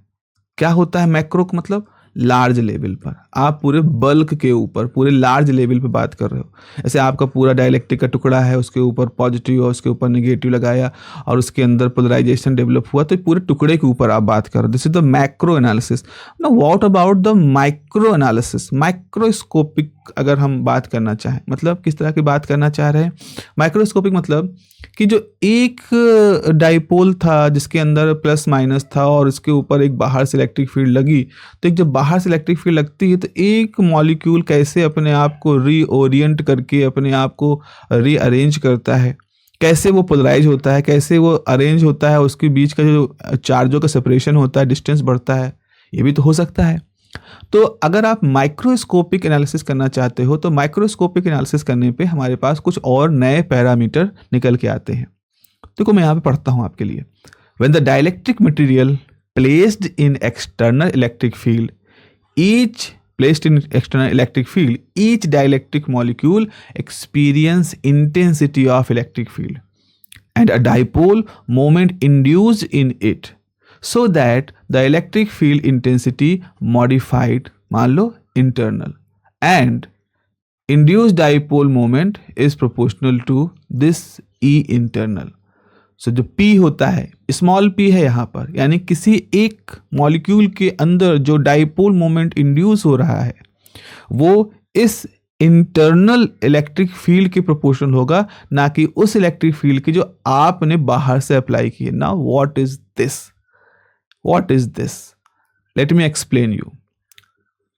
क्या होता है मैक्रो का मतलब, लार्ज लेवल पर, आप पूरे बल्क के ऊपर पूरे लार्ज लेवल पे बात कर रहे हो। ऐसे आपका पूरा डाइलेक्ट्रिक का टुकड़ा है, उसके ऊपर पॉजिटिव और उसके ऊपर नेगेटिव लगाया और उसके अंदर पोलराइजेशन डेवलप हुआ, तो पूरे टुकड़े के ऊपर आप बात कर रहे हो। This is the macro analysis. Now what about the micro analysis, microscopic अगर हम बात करना चाहें, मतलब किस तरह की बात करना चाह रहे हैं? माइक्रोस्कोपिक मतलब कि जो एक डाइपोल था जिसके अंदर प्लस माइनस था और उसके ऊपर एक बाहर से इलेक्ट्रिक फील्ड लगी, तो एक जब बाहर से इलेक्ट्रिक फील्ड लगती है तो एक मॉलिक्यूल कैसे अपने आप को रीओरिएंट करके अपने आप को रीअरेंज करता है, कैसे वो पोलराइज होता है, कैसे वो अरेंज होता है, उसके बीच का जो चार्जों का सेपरेशन होता है, डिस्टेंस बढ़ता है, ये भी तो हो सकता है। तो अगर आप माइक्रोस्कोपिक एनालिसिस करना चाहते हो तो माइक्रोस्कोपिक एनालिसिस करने पे हमारे पास कुछ और नए पैरामीटर निकल के आते हैं। देखो मैं यहाँ पे पढ़ता हूँ आपके लिए। When the dielectric material placed in external electric field, each dielectric molecule experience intensity of electric field and a dipole moment induced in it, so that the electric field intensity modified, मान लो internal, and induced dipole moment is proportional to this E internal. So जो P होता है, स्मॉल p है यहाँ पर, यानी किसी एक मॉलिक्यूल के अंदर जो डाइपोल मोमेंट इंड्यूस हो रहा है वो इस इंटरनल इलेक्ट्रिक फील्ड के प्रोपोर्शनल होगा, ना कि उस इलेक्ट्रिक फील्ड की जो आपने बाहर से अप्लाई की है। Now what is this? What is this? Let me explain you.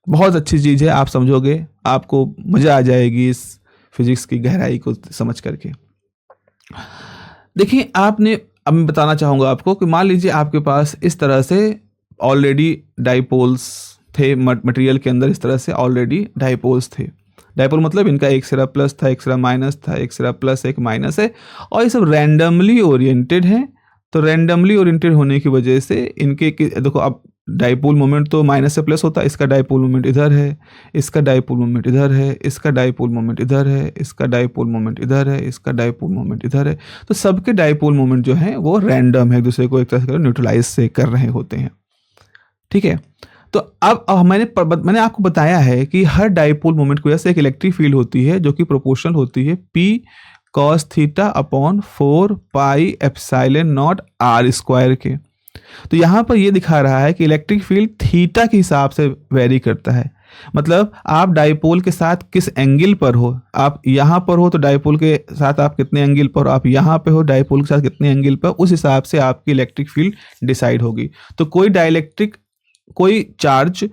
बहुत अच्छी चीज़ है, आप समझोगे, आपको मज़ा आ जाएगी इस फिजिक्स की गहराई को समझ करके। देखिए अब मैं बताना चाहूँगा आपको कि मान लीजिए आपके पास इस तरह से ऑलरेडी डाइपोल्स थे, मटेरियल के अंदर इस तरह से ऑलरेडी डाइपोल्स थे। डाइपोल मतलब इनका एक सिरा प्लस था, एक सिरा माइनस था, एक सिरा प्लस एक माइनस है, और ये सब रैंडमली ओरिएंटेड हैं। तो रैंडमली ओरिएंटेड होने की वजह से इनके देखो, अब डाइपोल मोमेंट तो माइनस से प्लस होता है, इसका डाइपोल मोमेंट इधर है, इसका डाइपोल मोमेंट इधर है, इसका डाइपोल मोमेंट इधर है, इसका डाइपोल मोमेंट इधर है, इसका डाइपोल मोमेंट इधर है। तो सबके डाइपोल मोमेंट जो हैं वो रैंडम है, एक दूसरे को एक तरह से न्यूट्रलाइज से कर रहे होते हैं। ठीक है, तो अब मैंने आपको बताया है कि हर डाइपोल मोमेंट की वजह से एक इलेक्ट्रिक फील्ड होती है जो कि प्रोपोर्शनल होती है P cos theta upon 4 pi epsilon not r square के। तो यहाँ पर ये दिखा रहा है कि इलेक्ट्रिक फील्ड थीटा के हिसाब से वेरी करता है। मतलब आप डाइपोल के साथ किस एंगल पर हो, आप यहाँ पर हो तो डाइपोल के साथ आप कितने एंगल पर हो, आप यहाँ पे हो डाइपोल के साथ कितने एंगल पर, उस हिसाब से आपकी इलेक्ट्रिक फील्ड डिसाइड होगी। तो कोई चार्ज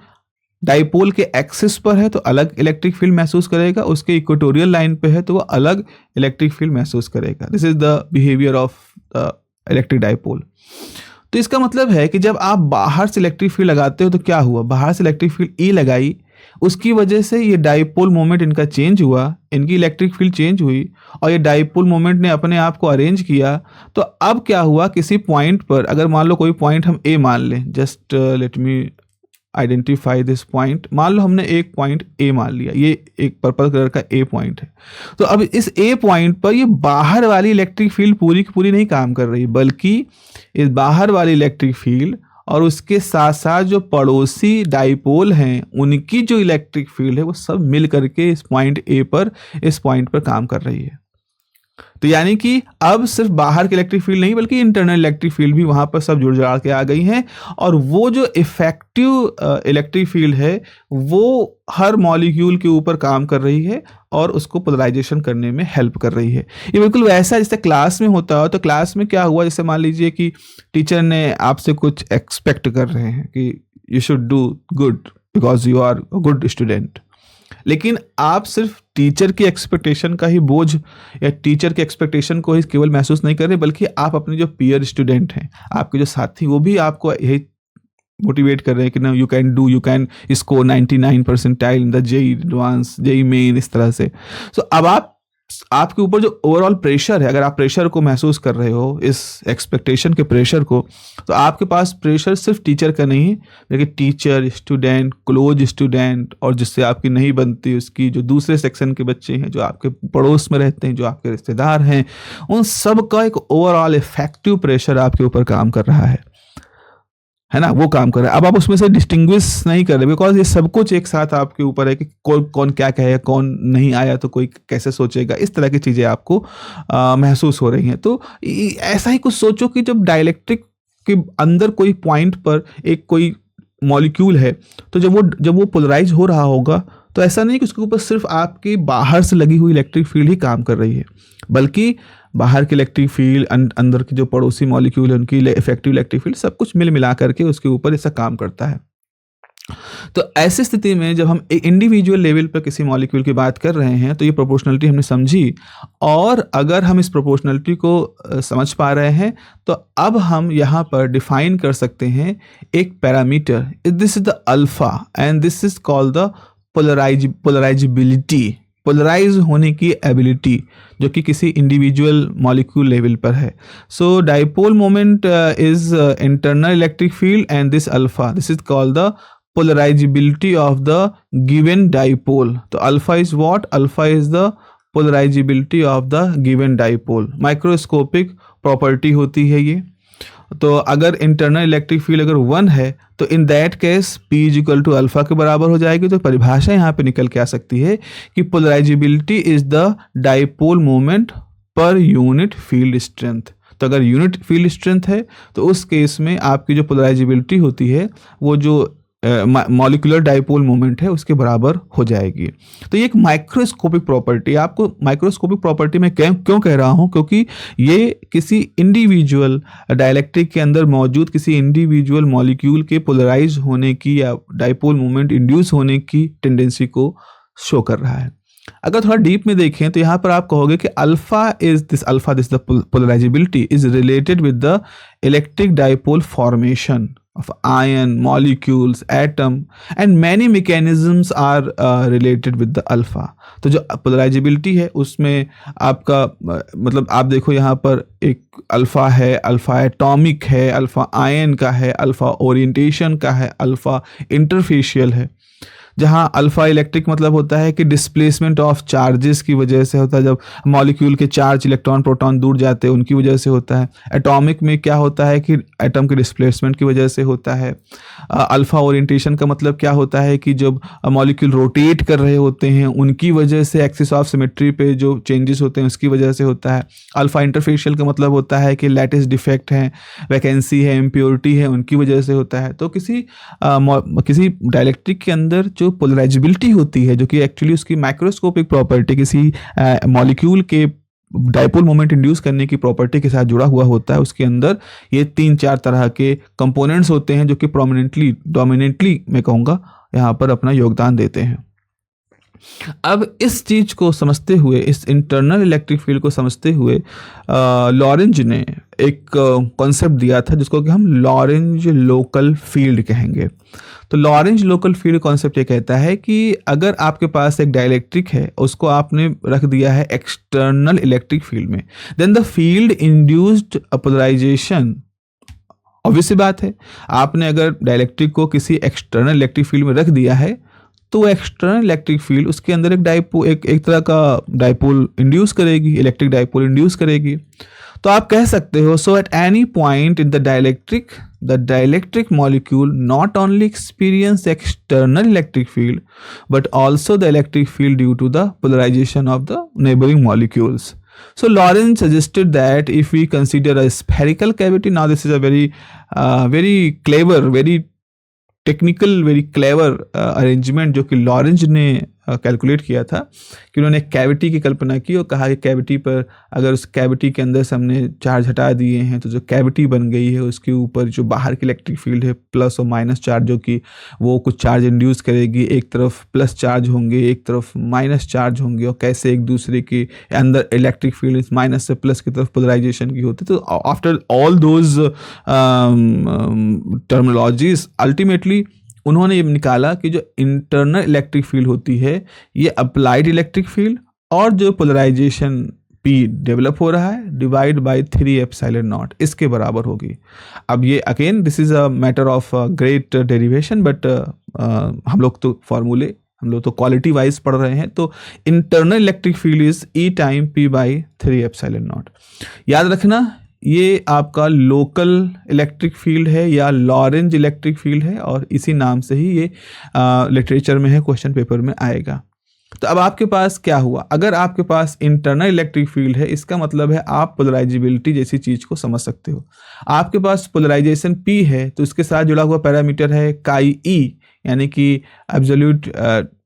डाइपोल के एक्सिस पर है तो अलग इलेक्ट्रिक फील्ड महसूस करेगा, उसके इक्वेटोरियल लाइन पे है तो वो अलग इलेक्ट्रिक फील्ड महसूस करेगा। This is the behaviour of electric dipole. तो इसका मतलब है कि जब आप बाहर से इलेक्ट्रिक फील्ड लगाते हो तो क्या हुआ, बाहर से इलेक्ट्रिक फील्ड ई लगाई, उसकी वजह से ये डाइपोल मोमेंट इनका चेंज हुआ, इनकी इलेक्ट्रिक फील्ड चेंज हुई और ये डाइपोल मोमेंट ने अपने आप को अरेंज किया। तो अब क्या हुआ, किसी पॉइंट पर, अगर मान लो कोई पॉइंट हम ए मान लें, just let me identify this point, मान लो हमने एक पॉइंट ए मान लिया, ये एक पर्पल कलर का ए पॉइंट है। तो अब इस ए पॉइंट पर ये बाहर वाली इलेक्ट्रिक फील्ड पूरी की पूरी नहीं काम कर रही, बल्कि इस बाहर वाली इलेक्ट्रिक फील्ड और उसके साथ साथ जो पड़ोसी डाइपोल हैं उनकी जो इलेक्ट्रिक फील्ड है वो सब मिल करके इस पॉइंट ए पर, इस पॉइंट पर काम कर रही है। तो यानी कि अब सिर्फ बाहर की इलेक्ट्रिक फील्ड नहीं बल्कि इंटरनल इलेक्ट्रिक फील्ड भी वहां पर सब जुड़ जाड़ के आ गई हैं, और वो जो इफेक्टिव इलेक्ट्रिक फील्ड है वो हर मॉलिक्यूल के ऊपर काम कर रही है और उसको पोलराइजेशन करने में हेल्प कर रही है। ये बिल्कुल वैसा जैसे क्लास में होता हो। तो क्लास में क्या हुआ, जैसे मान लीजिए कि टीचर ने आपसे कुछ एक्सपेक्ट कर रहे हैं कि you should do good because you are a good student, लेकिन आप सिर्फ टीचर की एक्सपेक्टेशन का ही बोझ या टीचर के एक्सपेक्टेशन को ही केवल महसूस नहीं कर रहे, बल्कि आप अपने जो पीयर स्टूडेंट हैं, आपके जो साथी, वो भी आपको यही मोटिवेट कर रहे हैं कि ना you can score 99 percentile in the JEE Advance, JEE Main, इस तरह से। सो अब आपके ऊपर जो ओवरऑल प्रेशर है, अगर आप प्रेशर को महसूस कर रहे हो, इस एक्सपेक्टेशन के प्रेशर को, तो आपके पास प्रेशर सिर्फ टीचर का नहीं है, लेकिन टीचर, स्टूडेंट, क्लोज स्टूडेंट, और जिससे आपकी नहीं बनती उसकी जो दूसरे सेक्शन के बच्चे हैं, जो आपके पड़ोस में रहते हैं, जो आपके रिश्तेदार हैं, उन सब का एक ओवरऑल इफेक्टिव प्रेशर आपके ऊपर काम कर रहा है ना, वो काम कर रहा है। अब आप उसमें से डिस्टिंग्विश नहीं कर रहे, बिकॉज ये सब कुछ एक साथ आपके ऊपर है कि कौन क्या कहेगा, कौन नहीं आया तो कोई कैसे सोचेगा, इस तरह की चीज़ें आपको महसूस हो रही हैं। तो ऐसा ही कुछ सोचो कि जब डाइलेक्ट्रिक के अंदर कोई पॉइंट पर एक कोई मॉलिक्यूल है, तो जब वो पोलराइज हो रहा होगा तो ऐसा नहीं कि उसके ऊपर सिर्फ आपकी बाहर से लगी हुई इलेक्ट्रिक फील्ड ही काम कर रही है, बल्कि बाहर की इलेक्ट्रिक फील्ड, अंदर के जो पड़ोसी मॉलिक्यूल है उनकी इफेक्टिव इलेक्ट्रिक फील्ड, सब कुछ मिल मिला करके उसके ऊपर ऐसा काम करता है। तो ऐसी स्थिति में जब हम एक इंडिविजुअल लेवल पर किसी मॉलिक्यूल की बात कर रहे हैं तो ये प्रोपोर्शनलिटी हमने समझी, और अगर हम इस प्रोपोर्शनलिटी को समझ पा रहे हैं तो अब हम यहाँ पर डिफाइन कर सकते हैं एक parameter, this is the alpha and this is called the polarizability, polarize होने की एबिलिटी, जो कि किसी इंडिविजुअल मॉलिक्यूल लेवल पर है। So dipole moment is internal electric field and this alpha, this is called the polarizability of the given dipole. तो alpha is what? Alpha is the polarizability of the given dipole. Microscopic property होती है ये। तो अगर इंटरनल इलेक्ट्रिक फील्ड अगर 1 है तो in that case P is equal to alpha के बराबर हो जाएगी। तो परिभाषा यहाँ पे निकल के आ सकती है कि polarisability is the dipole moment per unit field strength. तो अगर यूनिट फील्ड स्ट्रेंथ है तो उस केस में आपकी जो पोलराइजेबिलिटी होती है वो जो मॉलिक्यूलर डाइपोल मोमेंट है उसके बराबर हो जाएगी। तो ये एक माइक्रोस्कोपिक प्रॉपर्टी, आपको माइक्रोस्कोपिक प्रॉपर्टी में क्यों कह रहा हूँ, क्योंकि ये किसी इंडिविजुअल डाइलेक्ट्रिक के अंदर मौजूद किसी इंडिविजुअल मॉलिक्यूल के पोलराइज होने की या डाइपोल मोमेंट इंड्यूस होने की टेंडेंसी को शो कर रहा है। अगर थोड़ा डीप में देखें तो यहाँ पर आप कहोगे कि alpha this the polarisability is related with the electric dipole formation of ion, molecules, atom and many mechanisms are related with the alpha। तो जो पोलराइजेबिलिटी है उसमें आपका मतलब आप देखो यहाँ पर एक अल्फ़ा है, अल्फ़ा एटॉमिक है, अल्फ़ा आयन का है, अल्फ़ा ओरिएंटेशन का है, अल्फ़ा इंटरफेशियल है। जहाँ अल्फ़ा इलेक्ट्रिक मतलब होता है कि डिस्प्लेसमेंट ऑफ चार्जेस की वजह से होता है, जब मॉलिक्यूल के चार्ज इलेक्ट्रॉन प्रोटॉन दूर जाते हैं उनकी वजह से होता है। एटॉमिक में क्या होता है कि एटम के डिस्प्लेसमेंट की वजह से होता है। अल्फ़ा ओरिएंटेशन का मतलब क्या होता है कि जब मॉलिक्यूल रोटेट कर रहे होते हैं उनकी वजह से एक्सिस ऑफ सिमेट्री पे जो चेंजेस होते हैं उसकी वजह से होता है। अल्फ़ा इंटरफेशियल का मतलब होता है कि लैटिस डिफेक्ट है, वैकेंसी है, इम्प्योरिटी है, उनकी वजह से होता है। तो किसी डाइलेक्ट्रिक के अंदर जो पोलराइजेबिलिटी होती है, जो कि एक्चुअली उसकी माइक्रोस्कोपिक प्रॉपर्टी किसी मॉलिक्यूल के डाइपोल मोमेंट इंड्यूस करने की प्रॉपर्टी के साथ जुड़ा हुआ होता है, उसके अंदर ये 3-4 तरह के कंपोनेंट्स होते हैं जो कि डोमिनेंटली मैं कहूँगा यहाँ पर अपना योगदान देते हैं। अब इस चीज़ को समझते हुए, इस इंटरनल इलेक्ट्रिक फील्ड को समझते हुए लॉरेंज ने एक कॉन्सेप्ट दिया था जिसको कि हम लॉरेंज लोकल फील्ड कहेंगे। तो लॉरेंज लोकल फील्ड कॉन्सेप्ट ये कहता है कि अगर आपके पास एक डाइलेक्ट्रिक है, उसको आपने रख दिया है एक्सटर्नल इलेक्ट्रिक फील्ड में, then the field induced polarization, obvious सी बात है, आपने अगर डाइलेक्ट्रिक को किसी एक्सटर्नल इलेक्ट्रिक फील्ड में रख दिया है तो एक्सटर्नल इलेक्ट्रिक फील्ड उसके अंदर एक तरह का डाइपोल इंड्यूस करेगी, इलेक्ट्रिक डाइपोल इंड्यूस करेगी। तो आप कह सकते हो, so at any point in the dielectric molecule not only experience external electric field but also the electric field due to the polarization of the neighboring molecules. So Lorentz suggested that if we consider a spherical cavity, now this is a very clever, very technical, very clever arrangement जो कि लॉरेंज ने कैलकुलेट किया था, कि उन्होंने कैविटी की कल्पना की और कहा कि कैविटी पर अगर उस कैविटी के अंदर से हमने चार्ज हटा दिए हैं तो जो कैविटी बन गई है उसके ऊपर जो बाहर की इलेक्ट्रिक फील्ड है प्लस और माइनस चार्ज, जो कि वो कुछ चार्ज इंड्यूस करेगी, एक तरफ प्लस चार्ज होंगे, एक तरफ माइनस चार्ज होंगे, और कैसे एक दूसरे के अंदर इलेक्ट्रिक फील्ड माइनस से प्लस की तरफ पोलराइजेशन की होती है। तो after all those terminologies ultimately उन्होंने ये निकाला कि जो इंटरनल इलेक्ट्रिक फील्ड होती है ये अप्लाइड इलेक्ट्रिक फील्ड और जो पोलराइजेशन P डेवलप हो रहा है डिवाइड बाय 3ε0 इसके बराबर होगी। अब ये again this is a matter of great derivation, but हम लोग तो क्वालिटी वाइज पढ़ रहे हैं। तो internal electric field is E time P by 3ε0। याद रखना ये आपका लोकल इलेक्ट्रिक फील्ड है या लॉरेंज इलेक्ट्रिक फील्ड है, और इसी नाम से ही ये लिटरेचर में है, क्वेश्चन पेपर में आएगा। तो अब आपके पास क्या हुआ, अगर आपके पास इंटरनल इलेक्ट्रिक फील्ड है इसका मतलब है आप पोलराइजेबिलिटी जैसी चीज़ को समझ सकते हो। आपके पास पोलराइजेशन P है तो इसके साथ जुड़ा हुआ पैरामीटर है काई E, यानी कि एब्सोल्यूट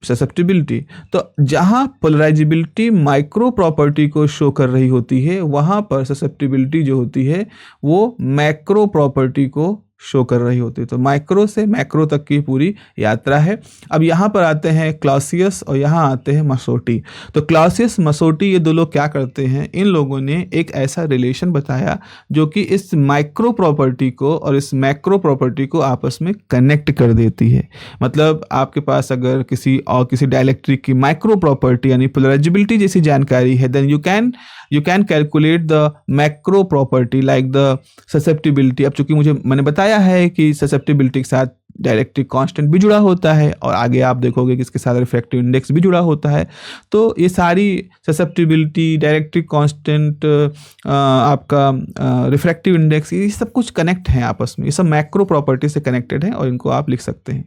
ससेप्टिबिलिटी। तो जहाँ पोलराइजेबिलिटी माइक्रो प्रॉपर्टी को शो कर रही होती है, वहाँ पर ससेप्टिबिलिटी जो होती है वो मैक्रो प्रॉपर्टी को शो कर रही होती है। तो माइक्रो से मैक्रो तक की पूरी यात्रा है। अब यहाँ पर आते हैं क्लॉसियस और यहाँ आते हैं मसोटी। तो क्लॉसियस मसोटी ये दो लोग क्या करते हैं, इन लोगों ने एक ऐसा रिलेशन बताया जो कि इस माइक्रो प्रॉपर्टी को और इस मैक्रो प्रॉपर्टी को आपस में कनेक्ट कर देती है। मतलब आपके पास अगर किसी डाइलेक्ट्रिक की माइक्रो प्रॉपर्टी यानी पोलराइजेबिलिटी जैसी जानकारी है, then you can calculate the macro property like the susceptibility। अब चूंकि मैंने बताया है कि susceptibility के साथ डायरेक्ट्रिक कांस्टेंट भी जुड़ा होता है और आगे आप देखोगे कि इसके साथ रिफ्रैक्टिव इंडेक्स भी जुड़ा होता है। तो ये सारी ससेप्टिबिलिटी, डायरेक्ट्रिक कांस्टेंट, आपका रिफ्रैक्टिव इंडेक्स, ये सब कुछ कनेक्ट हैं आपस में, ये सब मैक्रो प्रॉपर्टी से कनेक्टेड हैं और इनको आप लिख सकते हैं।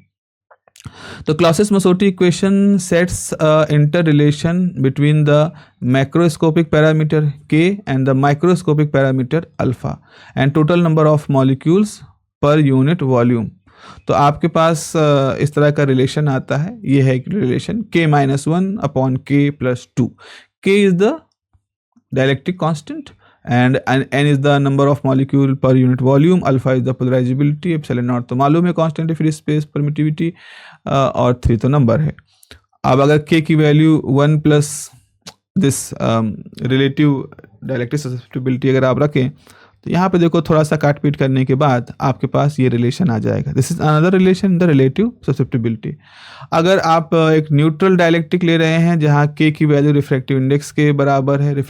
तो Clausius Mossotti equation sets inter relation between the macroscopic parameter k and the microscopic parameter alpha and total number of molecules per unit volume. तो आपके पास इस तरह का रिलेशन आता है, ये है एक relation k-1/k+2। k is the dielectric constant and n is the number of molecule per unit volume, alpha is the polarizability, epsilon naught तो मालूम है कांस्टेंट फ्री स्पेस परमिटिविटी, और 3 तो नंबर है। अब अगर k की value 1 plus this relative dielectric susceptibility अगर आप रखें तो यहाँ पे देखो थोड़ा सा काट पीट करने के बाद आपके पास ये रिलेशन आ जाएगा। This is another relation the relative susceptibility. अगर आप एक न्यूट्रल डाइलेक्ट्रिक ले रहे हैं जहाँ k की वैल्यू रिफ्रैक्टिव इंडेक्स के बराबर है,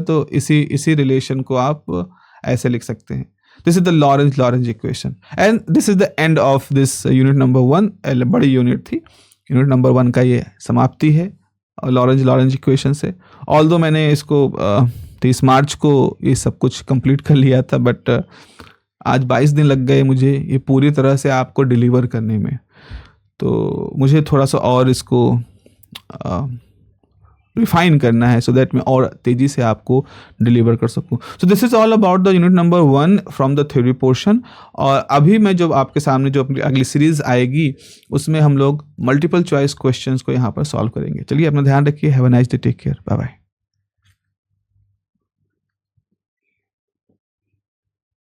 तो इसी रिलेशन को आप ऐसे लिख सकते हैं। This is the Lorentz equation and this is the end of this unit number 1। बड़ी यूनिट थी, यूनिट नंबर 1 का ये समाप्ति है लॉरेंज इक्वेशन से। ऑल्दो मैंने इसको 30 मार्च को ये सब कुछ कंप्लीट कर लिया था, बट आज 22 दिन लग गए मुझे ये पूरी तरह से आपको डिलीवर करने में। तो मुझे थोड़ा सा और इसको रिफाइन करना है सो दैट मैं और तेज़ी से आपको डिलीवर कर सकूं। So this is all about the unit number 1 from the theory portion. और अभी मैं जो आपके सामने जो अगली सीरीज़ आएगी उसमें हम लोग मल्टीपल चॉइस क्वेश्चंस को यहाँ पर सॉल्व करेंगे। चलिए अपना ध्यान रखिए। Have a nice day, take care, bye bye.